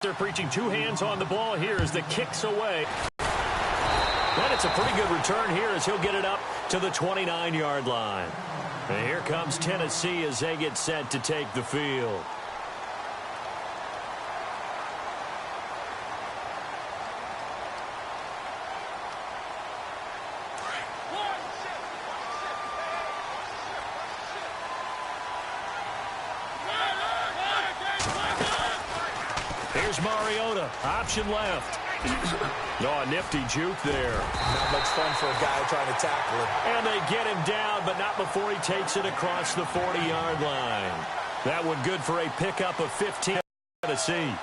They're preaching two hands on the ball here as the kick's away. And it's a pretty good return here as he'll get it up to the 29-yard line. And here comes Tennessee as they get set to take the field. Here's Mariota, option left. Oh, a nifty juke there. Not much fun for a guy trying to tackle it. And they get him down, but not before he takes it across the 40-yard line. That one good for a pickup of 15. Tennessee.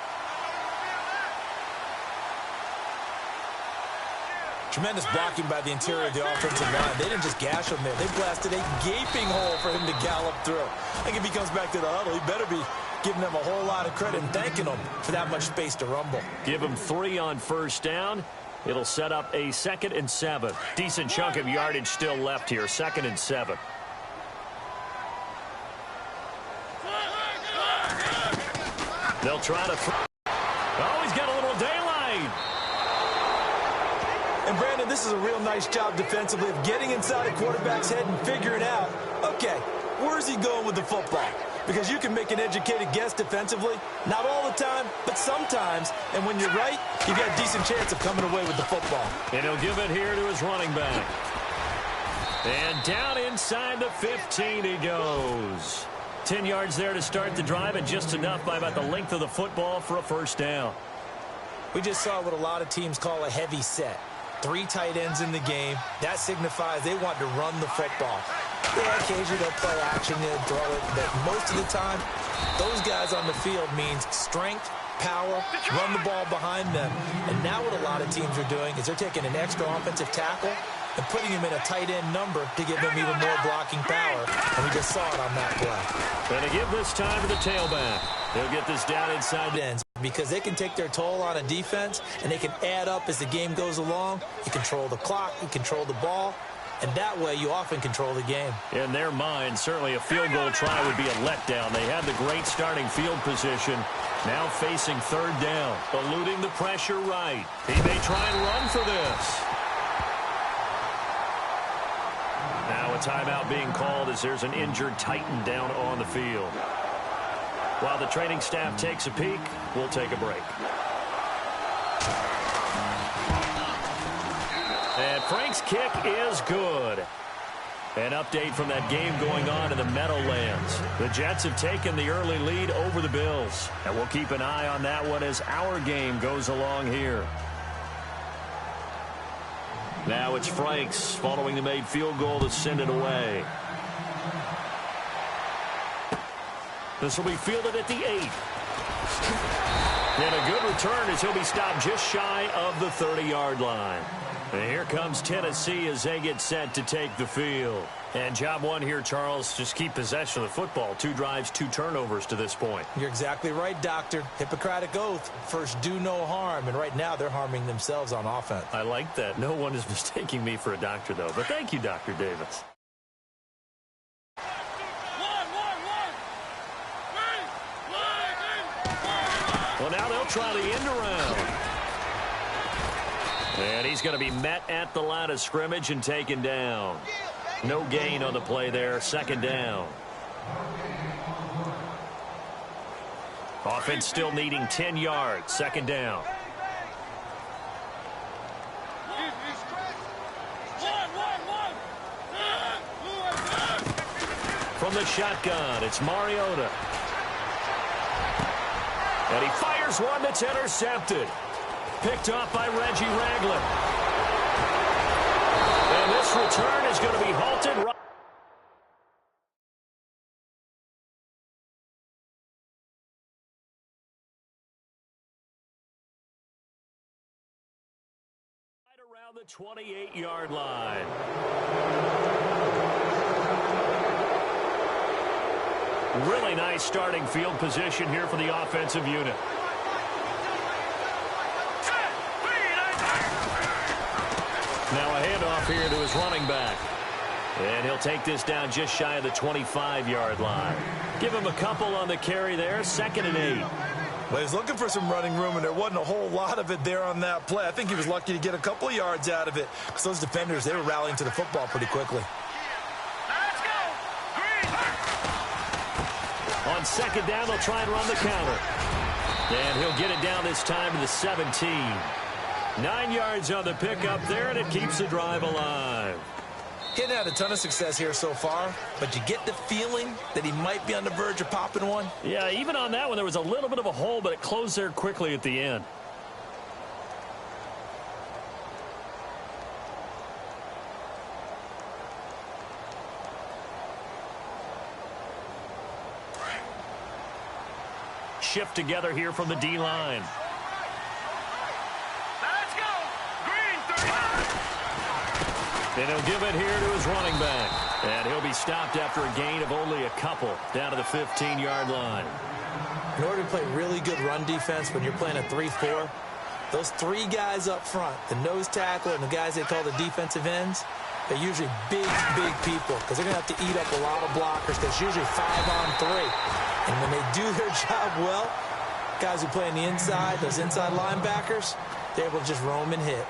Tremendous blocking by the interior of the offensive line. They didn't just gash him there. They blasted a gaping hole for him to gallop through. I think if he comes back to the huddle, he better be giving them a whole lot of credit and thanking them for that much space to rumble. Give him 3 on first down. It'll set up a 2nd and 7. Decent chunk of yardage still left here. 2nd and 7. They'll try to throw. Oh, he's got a little daylight. And, Brandon, this is a real nice job defensively of getting inside a quarterback's head and figuring out, okay, where's he going with the football? Because you can make an educated guess defensively. Not all the time, but sometimes. And when you're right, you got a decent chance of coming away with the football. And he'll give it here to his running back. And down inside the 15 he goes. 10 yards there to start the drive, and just enough by about the length of the football for a first down. We just saw what a lot of teams call a heavy set. 3 tight ends in the game. That signifies they want to run the football. Yeah, occasionally they'll play action, they'll throw it, but most of the time, those guys on the field means strength, power, run the ball behind them. And now what a lot of teams are doing is they're taking an extra offensive tackle and putting him in a tight end number to give them even more blocking power. And we just saw it on that play. And to give this time to the tailback. They'll get this down inside the ends because they can take their toll on a defense and they can add up as the game goes along. You control the clock, you control the ball, and that way you often control the game. In their mind, certainly a field goal try would be a letdown. They had the great starting field position. Now facing 3rd down, eluding the pressure right. He may try and run for this. Now a timeout being called as there's an injured Titan down on the field. While the training staff takes a peek, we'll take a break. And Frank's kick is good. An update from that game going on in the Meadowlands. The Jets have taken the early lead over the Bills. And we'll keep an eye on that one as our game goes along here. Now it's Franks following the made field goal to send it away. This will be fielded at the 8. And a good return as he'll be stopped just shy of the 30-yard line. And here comes Tennessee as they get set to take the field. And job one here, Charles, just keep possession of the football. 2 drives, 2 turnovers to this point. You're exactly right, Doctor. Hippocratic oath. First, do no harm. And right now, they're harming themselves on offense. I like that. No one is mistaking me for a doctor, though. But thank you, Dr. Davis. Well, now they'll try the end around. And he's going to be met at the line of scrimmage and taken down. No gain on the play there. 2nd down. Offense still needing 10 yards. 2nd down. From the shotgun, it's Mariota. And he fires one that's intercepted. Picked off by Reggie Ragland. And this return is going to be halted right around the 28-yard line. Really nice starting field position here for the offensive unit. Now a handoff here to his running back. And he'll take this down just shy of the 25-yard line. Give him a couple on the carry there. 2nd and 8. Well, he was looking for some running room, and there wasn't a whole lot of it there on that play. I think he was lucky to get a couple of yards out of it because those defenders, they were rallying to the football pretty quickly. Let's go. On second down, they'll try and run the counter. And he'll get it down this time to the 17. 9 yards on the pickup there, and it keeps the drive alive. Getting had a ton of success here so far, but you get the feeling that he might be on the verge of popping one. Yeah, even on that one, there was a little bit of a hole, but it closed there quickly at the end. Shift together here from the D-line. Let's go. Green, 35. And he'll give it here to his running back. And he'll be stopped after a gain of only a couple down to the 15-yard line. In order to play really good run defense when you're playing a 3-4, those three guys up front, the nose tackle and the guys they call the defensive ends, they're usually big, big people because they're going to have to eat up a lot of blockers because it's usually 5-on-3. And when they do their job well, guys who play on the inside, those inside linebackers, they're able to just roam and hit.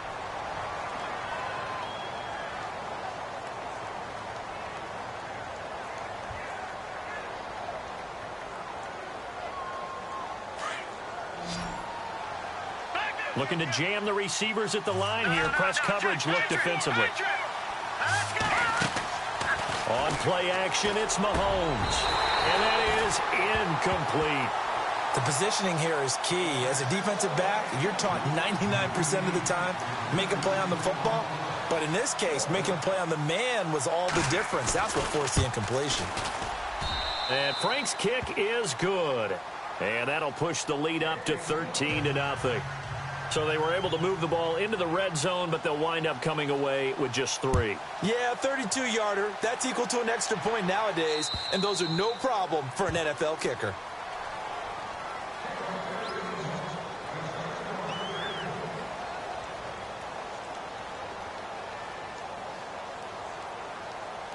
Looking to jam the receivers at the line here. Press coverage look defensively. On play action, it's Mahomes. And that is incomplete. The positioning here is key. As a defensive back, you're taught 99% of the time, make a play on the football. But in this case, making a play on the man was all the difference. That's what forced the incompletion. And Frank's kick is good. And that'll push the lead up to 13-0. So they were able to move the ball into the red zone, but they'll wind up coming away with just 3. Yeah, 32-yarder. That's equal to an extra point nowadays, and those are no problem for an NFL kicker.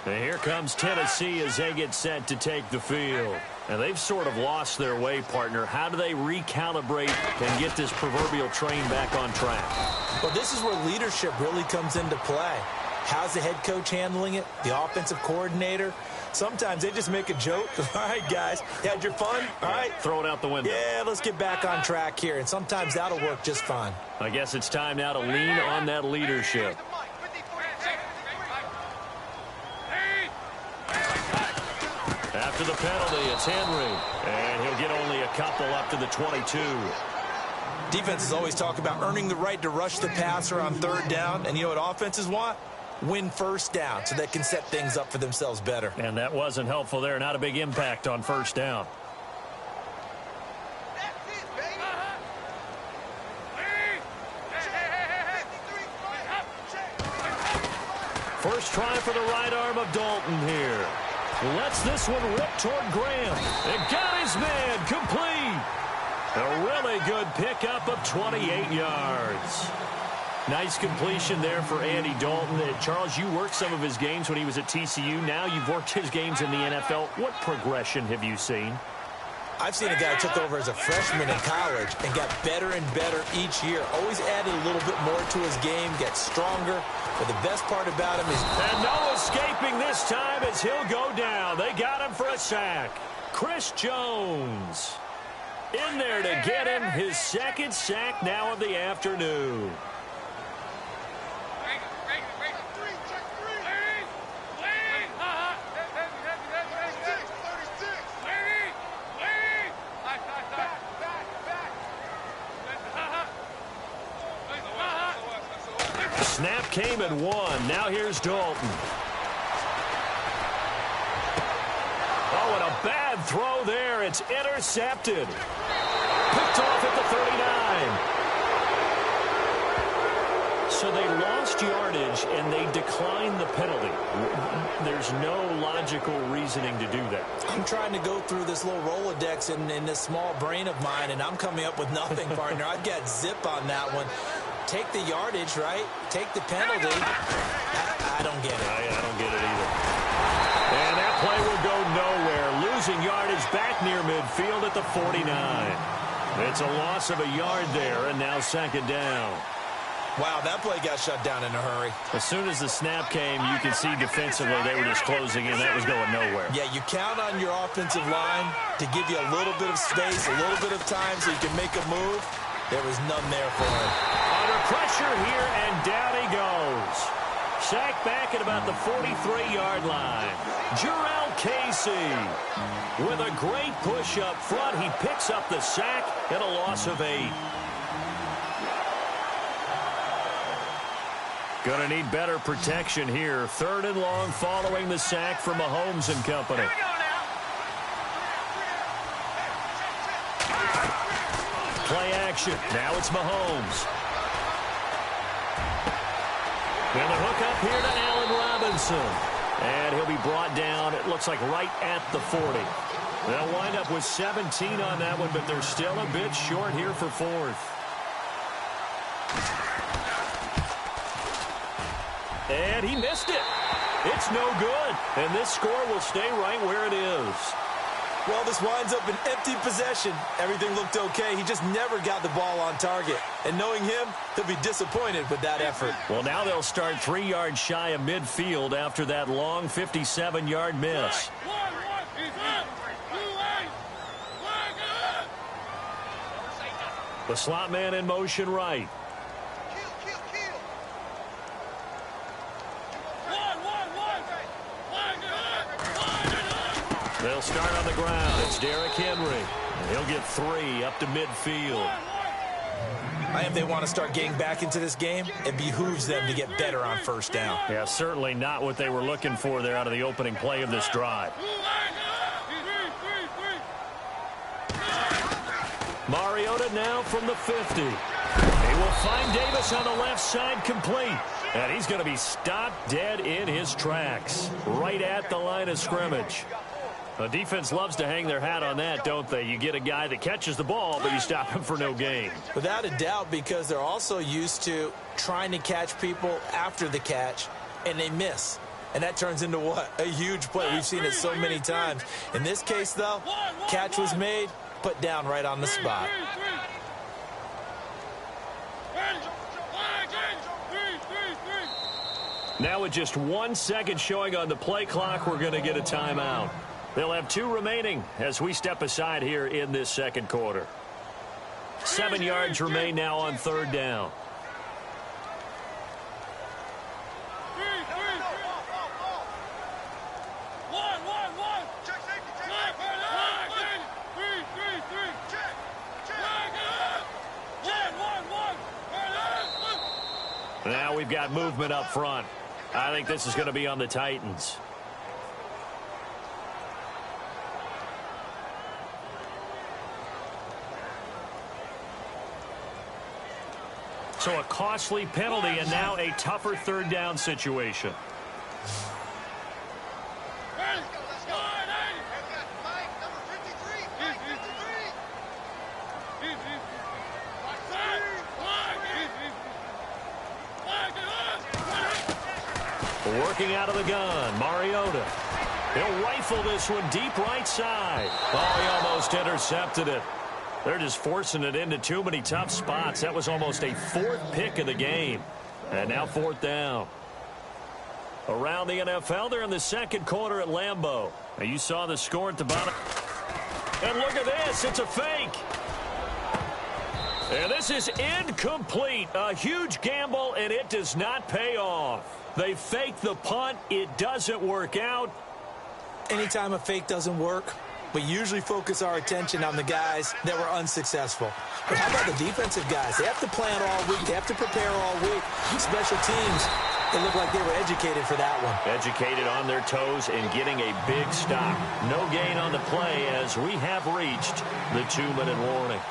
And here comes Tennessee as they get set to take the field. And they've sort of lost their way, partner. How do they recalibrate and get this proverbial train back on track? Well, this is where leadership really comes into play. How's the head coach handling it? The offensive coordinator? Sometimes they just make a joke. All right, guys, you had your fun? All right. Throw it out the window. Yeah, let's get back on track here. And sometimes that'll work just fine. I guess it's time now to lean on that leadership. After the penalty, it's Henry. And he'll get only a couple up to the 22. Defenses always talk about earning the right to rush the passer on third down. And you know what offenses want? Win first down so they can set things up for themselves better. And that wasn't helpful there. Not a big impact on first down. First try for the right arm of Dalton here. Lets this one rip toward Graham. And got his man complete. A really good pickup of 28 yards. Nice completion there for Andy Dalton. Charles, you worked some of his games when he was at TCU. Now you've worked his games in the NFL. What progression have you seen? I've seen a guy who took over as a freshman in college and got better and better each year. Always added a little bit more to his game, gets stronger. But the best part about him is... And no escaping this time as he'll go down. They got him for a sack. Chris Jones in there to get him his second sack now of the afternoon. Snap came and won. Now here's Dalton. Oh, and a bad throw there. It's intercepted. Picked off at the 39. So they lost yardage, and they declined the penalty. There's no logical reasoning to do that. I'm trying to go through this little Rolodex in this small brain of mine, and I'm coming up with nothing, partner. I've got zip on that one. Take the yardage, right? Take the penalty. I don't get it. I don't get it either. And that play will go nowhere. Losing yardage back near midfield at the 49. It's a loss of a yard there, and now second down. Wow, that play got shut down in a hurry. As soon as the snap came, you can see defensively they were just closing in. That was going nowhere. Yeah, you count on your offensive line to give you a little bit of space, a little bit of time so you can make a move. There was none there for him. Under pressure here, and down he goes. Sacked back at about the 43-yard line. Jurrell Casey with a great push up front. He picks up the sack and a loss of 8. Going to need better protection here. 3rd and long following the sack from Mahomes and company. Play action. Now it's Mahomes. And the hook up here to Allen Robinson. And he'll be brought down, it looks like, right at the 40. They'll wind up with 17 on that one, but they're still a bit short here for 4th. And he missed it. It's no good. And this score will stay right where it is. Well, this winds up an empty possession. Everything looked okay. He just never got the ball on target. And knowing him, he'll be disappointed with that effort. Well, now they'll start 3 yards shy of midfield after that long 57-yard miss. The slot man in motion right. They'll start on the ground. It's Derrick Henry. And he'll get 3 up to midfield. If they want to start getting back into this game, it behooves them to get better on 1st down. Yeah, certainly not what they were looking for there out of the opening play of this drive. Mariota now from the 50. He will find Davis on the left side complete. And he's going to be stopped dead in his tracks, right at the line of scrimmage. The defense loves to hang their hat on that, don't they? You get a guy that catches the ball, but you stop him for no gain. Without a doubt, because they're also used to trying to catch people after the catch, and they miss. And that turns into what? A huge play. We've seen it so many times. In this case, though, catch was made, put down right on the spot. Now with just 1 second showing on the play clock, we're going to get a timeout. They'll have 2 remaining as we step aside here in this second quarter. 7 yards remain now on 3rd down. Now we've got movement up front. I think this is going to be on the Titans. So a costly penalty and now a tougher 3rd down situation. Working out of the gun, Mariota. He'll rifle this one deep right side. Oh, he almost intercepted it. They're just forcing it into too many tough spots. That was almost a 4th pick of the game. And now 4th down. Around the NFL, they're in the second quarter at Lambeau. Now you saw the score at the bottom. And look at this. It's a fake. And this is incomplete. A huge gamble, and it does not pay off. They fake the punt. It doesn't work out. Anytime a fake doesn't work, we usually focus our attention on the guys that were unsuccessful. But how about the defensive guys? They have to plan all week. They have to prepare all week. Special teams, it looked like they were educated for that one. Educated on their toes and getting a big stop. No gain on the play as we have reached the 2-minute warning.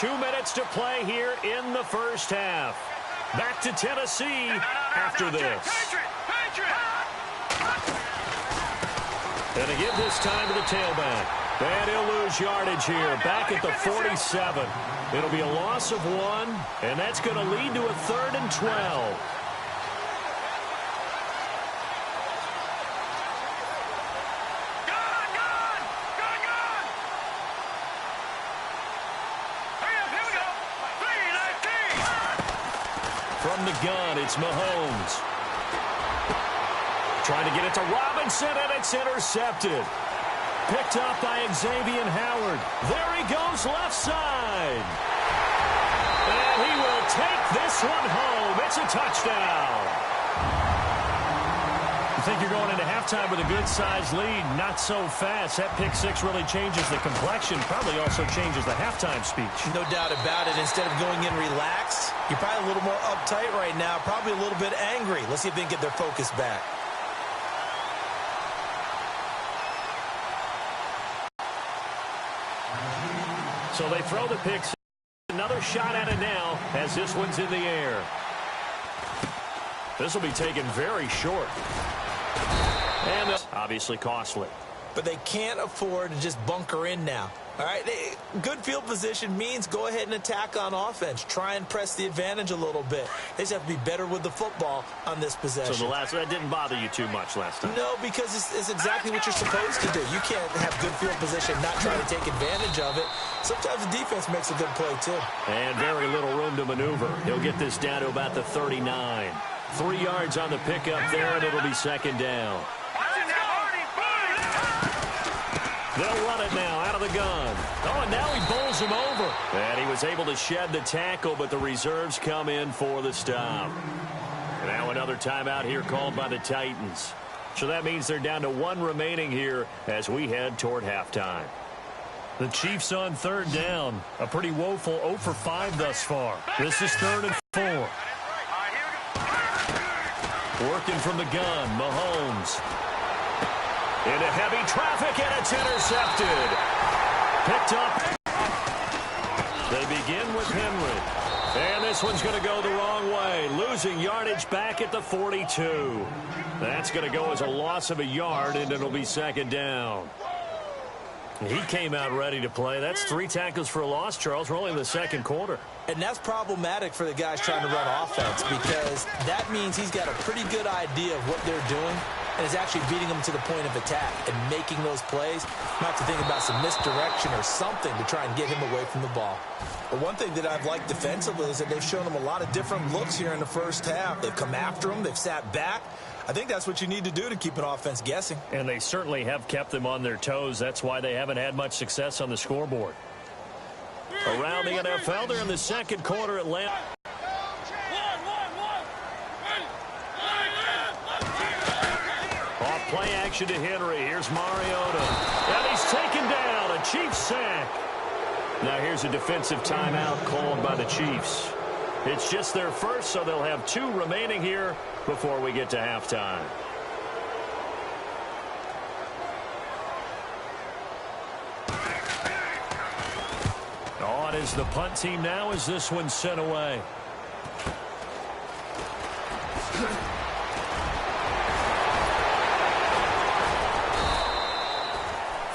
2 minutes to play here in the first half. Back to Tennessee after this. And to give this time to the tailback. And he'll lose yardage here. Back at the 47. It'll be a loss of 1, and that's going to lead to a 3rd and 12. gone. It's Mahomes. Trying to get it to Robinson, and it's intercepted. Picked up by Xavier Howard. There he goes, left side. And he will take this one home. It's a touchdown. You think you're going into halftime with a good-sized lead. Not so fast. That pick six really changes the complexion. Probably also changes the halftime speech. No doubt about it. Instead of going in relaxed, you're probably a little more uptight right now. Probably a little bit angry. Let's see if they can get their focus back. So they throw the pick. Another shot at it now as this one's in the air. This will be taken very short. And obviously costly. But they can't afford to just bunker in now. All right, good field position means go ahead and attack on offense. Try and press the advantage a little bit. They just have to be better with the football on this possession. So that didn't bother you too much last time? No, because it's exactly what you're supposed to do. You can't have good field position, not try to take advantage of it. Sometimes the defense makes a good play, too. And very little room to maneuver. He'll get this down to about the 39. 3 yards on the pickup there, and it'll be second down. They'll run it now out of the gun. Oh, and now he bowls him over. And he was able to shed the tackle, but the reserves come in for the stop. Now another timeout here called by the Titans. So that means they're down to 1 remaining here as we head toward halftime. The Chiefs on third down. A pretty woeful 0 for 5 thus far. This is 3rd and 4. Working from the gun, Mahomes. Into heavy traffic, and it's intercepted. Picked up. They begin with Henry. And this one's going to go the wrong way. Losing yardage back at the 42. That's going to go as a loss of a yard, and it'll be second down. He came out ready to play. That's 3 tackles for a loss, Charles. We're only in the second quarter. And that's problematic for the guys trying to run offense because that means he's got a pretty good idea of what they're doing and is actually beating them to the point of attack and making those plays. You have to think about some misdirection or something to try and get him away from the ball. But one thing that I've liked defensively is that they've shown him a lot of different looks here in the first half. They've come after him. They've sat back. I think that's what you need to do to keep an offense guessing. And they certainly have kept them on their toes. That's why they haven't had much success on the scoreboard. Around the NFL, they're in the second quarter. Atlanta. Off play action to Henry. Here's Mariota. And he's taken down. A Chiefs sack. Now here's a defensive timeout called by the Chiefs. It's just their first, so they'll have 2 remaining here before we get to halftime. On is the punt team now as this one's sent away.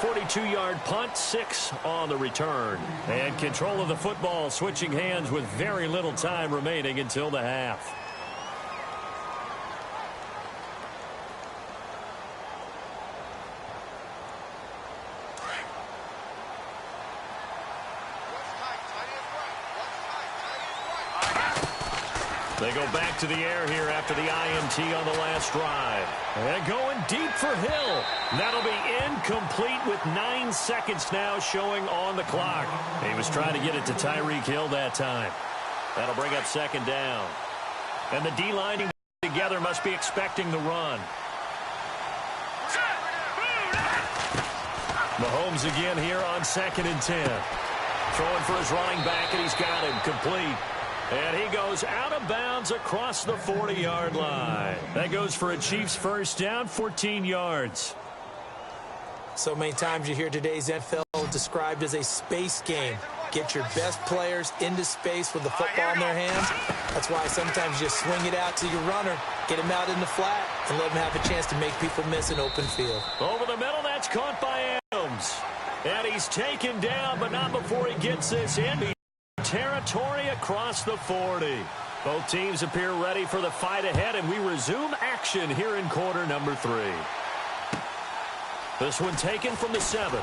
42-yard punt, 6 on the return. And control of the football switching hands with very little time remaining until the half. They go back to the air here after the INT on the last drive. And going deep for Hill. That'll be incomplete with 9 seconds now showing on the clock. He was trying to get it to Tyreek Hill that time. That'll bring up second down. And the D-line together must be expecting the run. Mahomes again here on 2nd and 10. Throwing for his running back, and he's got him complete. And he goes out of bounds across the 40-yard line. That goes for a Chiefs first down, 14 yards. So many times you hear today's NFL described as a space game. Get your best players into space with the football in their hands. That's why sometimes you swing it out to your runner, get him out in the flat, and let him have a chance to make people miss an open field. Over the middle, that's caught by Adams. And he's taken down, but not before he gets this in. Territory across the 40. Both teams appear ready for the fight ahead, and we resume action here in quarter number 3. This one taken from the 7.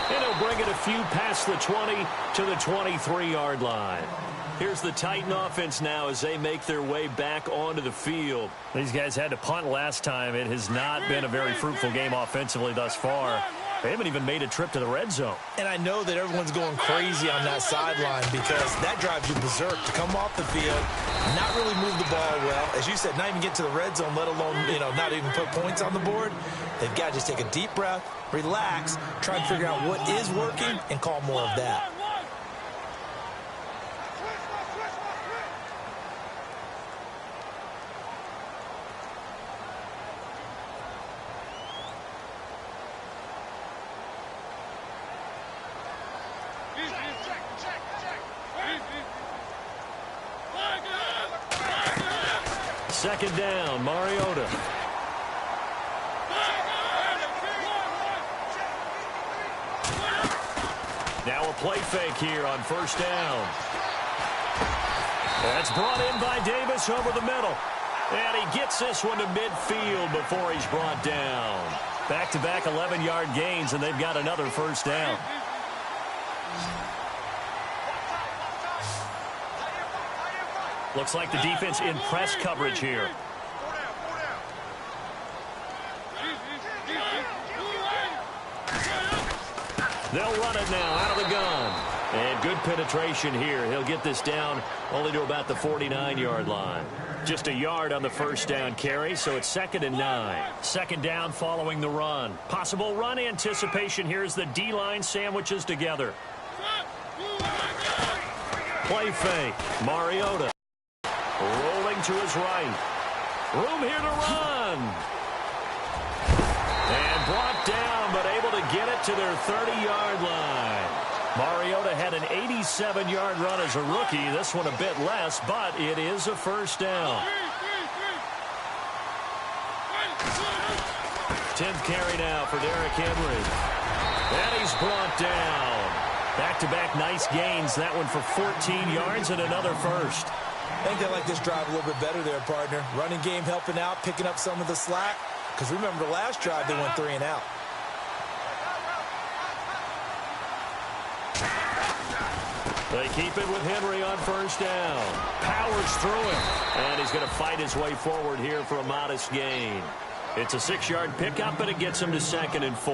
And he'll bring it a few past the 20 to the 23-yard line. Here's the Titan offense now as they make their way back onto the field. These guys had to punt last time. It has not been a very fruitful game offensively thus far. They haven't even made a trip to the red zone. And I know that everyone's going crazy on that sideline because that drives you berserk to come off the field, not really move the ball well. As you said, not even get to the red zone, let alone, not even put points on the board. They've got to just take a deep breath, relax, try and figure out what is working, and call more of that. Second down, Mariota. Now a play fake here on first down. That's brought in by Davis over the middle. And he gets this one to midfield before he's brought down. Back-to-back 11-yard gains, and they've got another first down. Looks like the defense in press coverage here. They'll run it now out of the gun. And good penetration here. He'll get this down only to about the 49-yard line. Just a yard on the first down carry, so it's 2nd and 9. Second down following the run. Possible run anticipation here as the D-line sandwiches together. Play fake. Mariota. Rolling to his right. Room here to run. And brought down, but able to get it to their 30-yard line. Mariota had an 87-yard run as a rookie. This one a bit less, but it is a first down. 10th carry now for Derrick Henry. And he's brought down. Back-to-back nice gains. That one for 14 yards and another first. I think they like this drive a little bit better there, partner. Running game helping out, picking up some of the slack. Because remember, the last drive, they went 3 and out. They keep it with Henry on first down. Powers through him. And he's going to fight his way forward here for a modest gain. It's a 6-yard pickup, but it gets him to 2nd and 4.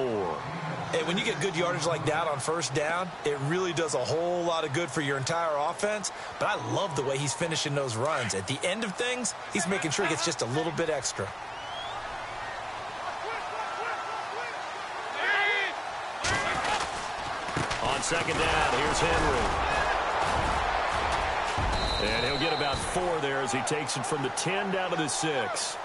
Hey, when you get good yardage like that on first down, it really does a whole lot of good for your entire offense. But I love the way he's finishing those runs. At the end of things, he's making sure he gets just a little bit extra. On second down, here's Henry. And he'll get about 4 there as he takes it from the 10 down to the 6.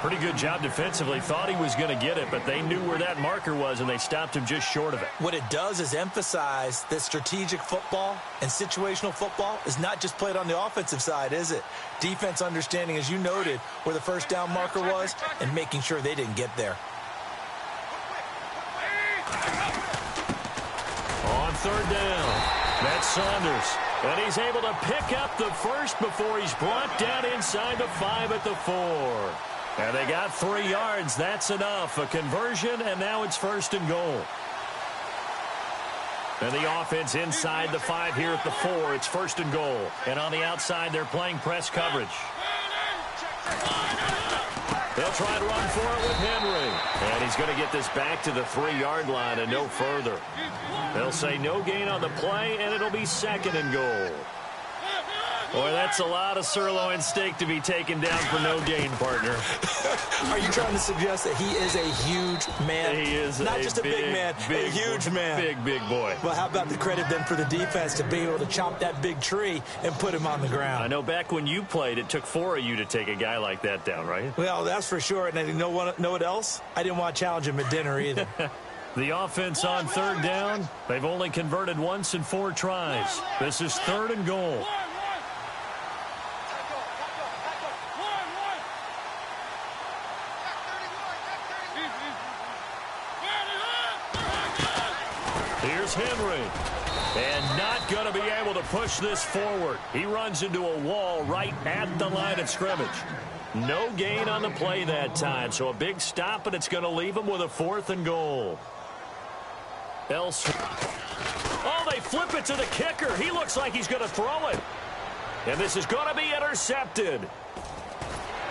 Pretty good job defensively. Thought he was going to get it, but they knew where that marker was, and they stopped him just short of it. What it does is emphasize that strategic football and situational football is not just played on the offensive side, is it? Defense understanding, as you noted, where the first down marker was and making sure they didn't get there. On third down, that's Saunders. And he's able to pick up the first before he's brought down inside the 5 at the 4. And they got 3 yards. That's enough. A conversion, and now it's 1st and goal. And the offense inside the 5 here at the 4. It's 1st and goal. And on the outside, they're playing press coverage. They'll try to run for it with Henry. And he's going to get this back to the 3-yard line and no further. They'll say no gain on the play, and it'll be 2nd and goal. Boy, that's a lot of sirloin steak to be taken down for no gain, partner. Are you trying to suggest that he is a huge man? He is not just a big man, a huge man. Big boy. Well, how about the credit then for the defense to be able to chop that big tree and put him on the ground? I know back when you played, it took 4 of you to take a guy like that down, right? Well, that's for sure. And you know what else? I didn't want to challenge him at dinner either. The offense on third down, they've only converted once in 4 tries. This is 3rd and goal. Here's Henry. And not going to be able to push this forward. He runs into a wall right at the line of scrimmage. No gain on the play that time, so a big stop, and it's going to leave him with a 4th and goal. Oh, they flip it to the kicker. He looks like he's going to throw it. And this is going to be intercepted.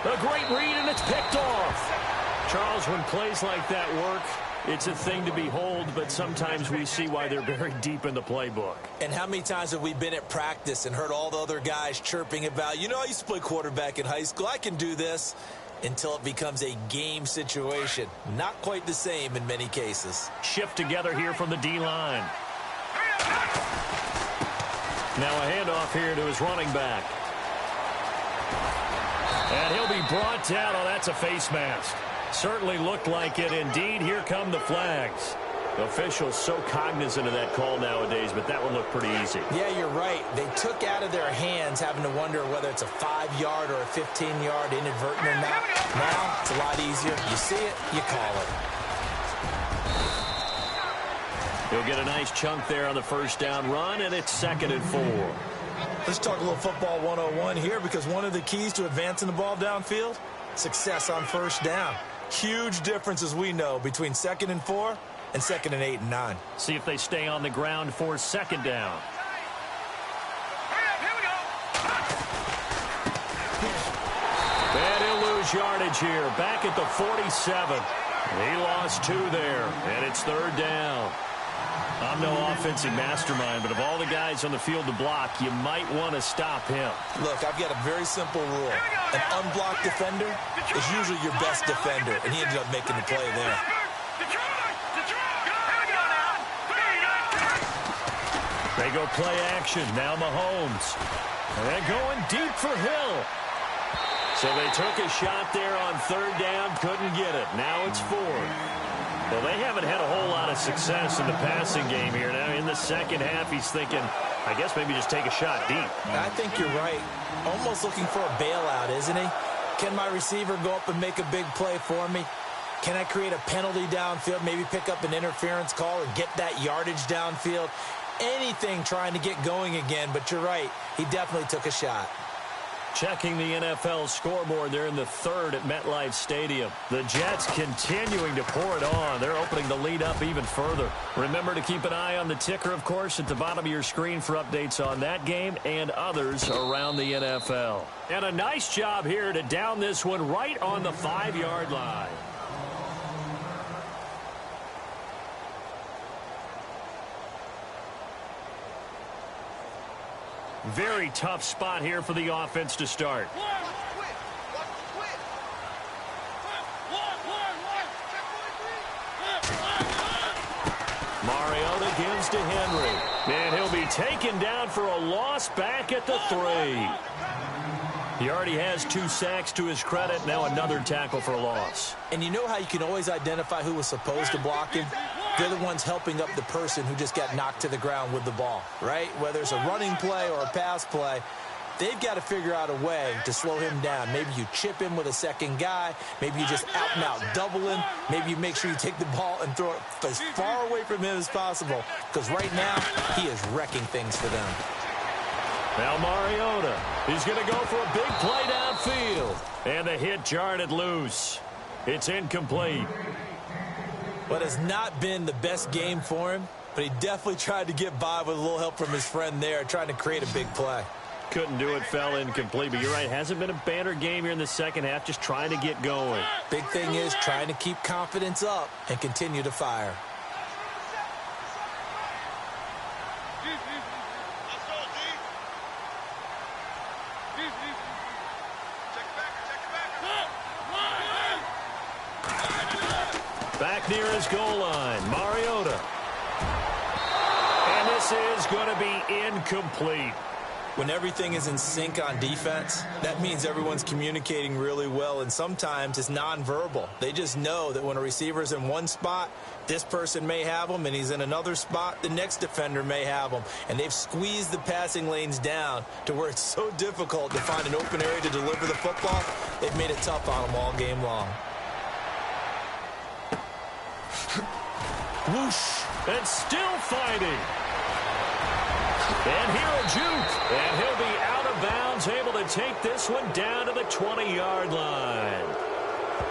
A great read, and it's picked off. Charles, when plays like that work, it's a thing to behold, but sometimes we see why they're very deep in the playbook. And how many times have we been at practice and heard all the other guys chirping about, you know, I used to play quarterback in high school. I can do this, until it becomes a game situation. Not quite the same in many cases. Shift together here from the D-line. Now a handoff here to his running back. And he'll be brought down. Oh, that's a face mask. Certainly looked like it. Indeed, here come the flags. Officials so cognizant of that call nowadays, but that one looked pretty easy. Yeah, you're right. They took out of their hands having to wonder whether it's a 5-yard or a 15-yard inadvertent or not. Now, it's a lot easier. You see it, you call it. He'll get a nice chunk there on the first down run, and it's 2nd and 4. Let's talk a little football 101 here, because one of the keys to advancing the ball downfield, success on first down. Huge difference, as we know, between 2nd and 4 and 2nd and 8 and 9. See if they stay on the ground for 2nd down. And he'll lose yardage here. Back at the 47. He lost 2 there, and it's 3rd down. I'm no offensive mastermind, but of all the guys on the field to block, you might want to stop him. Look, I've got a very simple rule. An unblocked defender is usually your best defender, and he ended up making the play there. They go play action. Now Mahomes. And they're going deep for Hill. So they took a shot there on 3rd down. Couldn't get it. Now it's 4th. Well, they haven't had a whole lot of success in the passing game here. Now in the second half, he's thinking, I guess maybe just take a shot deep. I think you're right. Almost looking for a bailout, isn't he? Can my receiver go up and make a big play for me? Can I create a penalty downfield, maybe pick up an interference call and get that yardage downfield? Anything trying to get going again, but you're right. He definitely took a shot. Checking the NFL scoreboard, they're in the 3rd at MetLife Stadium. The Jets continuing to pour it on. They're opening the lead up even further. Remember to keep an eye on the ticker, of course, at the bottom of your screen for updates on that game and others around the NFL. And a nice job here to down this one right on the 5-yard line. Very tough spot here for the offense to start. Mariota gives to Henry. And he'll be taken down for a loss back at the 3. He already has 2 sacks to his credit. Now another tackle for a loss. And you know how you can always identify who was supposed to block him? They're the ones helping up the person who just got knocked to the ground with the ball, right? Whether it's a running play or a pass play, they've got to figure out a way to slow him down. Maybe you chip him with a second guy. Maybe you just out-and-out double him. Maybe you make sure you take the ball and throw it as far away from him as possible, because right now he is wrecking things for them. Now Mariota, he's going to go for a big play downfield. And the hit jarred it loose. It's incomplete. What has not been the best game for him, but he definitely tried to get by with a little help from his friend there, trying to create a big play. Couldn't do it, fell incomplete, but you're right, hasn't been a banner game here in the second half, just trying to get going. Big thing is trying to keep confidence up and continue to fire. Back near his goal line, Mariota. And this is going to be incomplete. When everything is in sync on defense, that means everyone's communicating really well, and sometimes it's nonverbal. They just know that when a receiver's in one spot, this person may have him, and he's in another spot, the next defender may have him. And they've squeezed the passing lanes down to where it's so difficult to find an open area to deliver the football. They've made it tough on them all game long. Whoosh, and still fighting. And here a juke, and he'll be out of bounds, able to take this one down to the 20-yard line.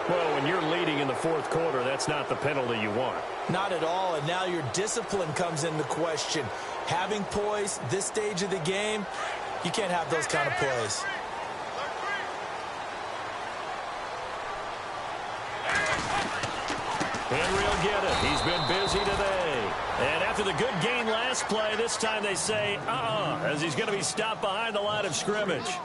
Well, when you're leading in the fourth quarter, that's not the penalty you want. Not at all, and now your discipline comes into question. Having poise this stage of the game, you can't have those kind of plays. Henry will get it. He's been busy today. And after the good gain last play, this time they say, as he's going to be stopped behind the line of scrimmage.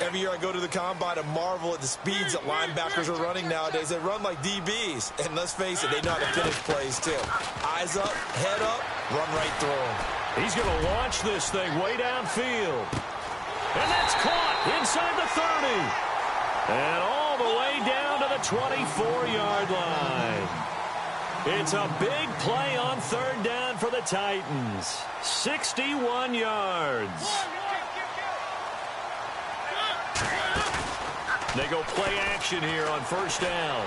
Every year I go to the combine and marvel at the speeds that linebackers are running nowadays. They run like DBs. And let's face it, they know how to finish plays too. Eyes up, head up, run right through them. He's going to launch this thing way downfield. And that's caught inside the 30. And all the way down to the 24-yard line. It's a big play on third down for the Titans. 61 yards. They go play action here on first down.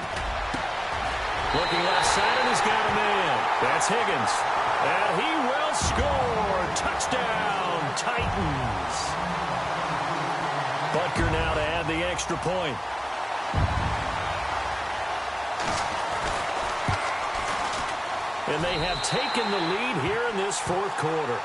Looking left side, and he's got a man. That's Higgins. And he will score. Touchdown, Titans. Butker now to add the extra point. And they have taken the lead here in this fourth quarter.